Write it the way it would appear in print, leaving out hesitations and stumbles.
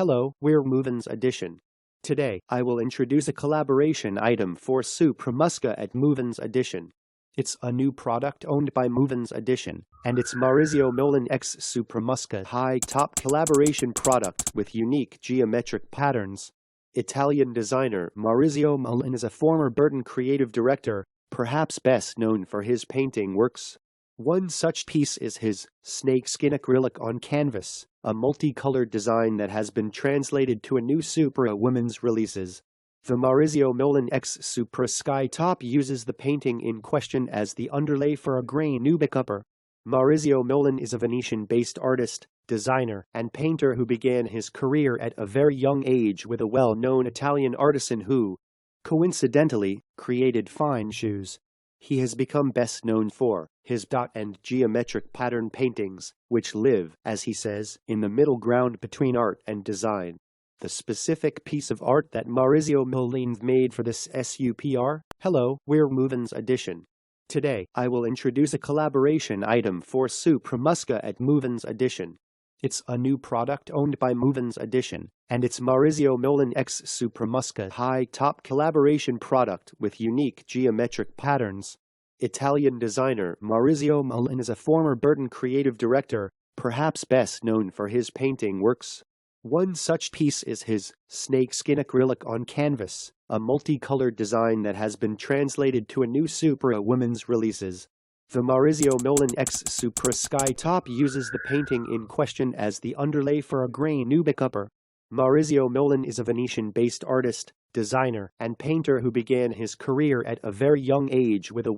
Hello, we're MovinsEdition. Today, I will introduce a collaboration item for Supra Muska at MovinsEdition. It's a new product owned by MovinsEdition, and it's Maurizio Molin x Supra Muska high-top collaboration product with unique geometric patterns. Italian designer Maurizio Molin is a former Burton creative director, perhaps best known for his painting works. One such piece is his snakeskin acrylic on canvas, a multicolored design that has been translated to a new Supra women's releases. The Maurizio Molin x Supra Skytop uses the painting in question as the underlay for a grey Nubuck upper. Maurizio Molin is a Venetian-based artist, designer, and painter who began his career at a very young age with a well-known Italian artisan who, coincidentally, created fine shoes. He has become best known for his dot and geometric pattern paintings, which live, as he says, in the middle ground between art and design. The specific piece of art that Maurizio Molin made for this Supra. Hello, we're MovinsEdition. Today, I will introduce a collaboration item for Supra Muska at MovinsEdition. It's a new product owned by MovinsEdition, and it's Maurizio Molin x Supra Muska high-top collaboration product with unique geometric patterns. Italian designer Maurizio Molin is a former Burton creative director, perhaps best known for his painting works. One such piece is his snakeskin acrylic on canvas, a multicolored design that has been translated to a new Supra women's releases. The Maurizio Molin x Supra Skytop uses the painting in question as the underlay for a grey Nubuck upper. Maurizio Molin is a Venetian-based artist, designer, and painter who began his career at a very young age with a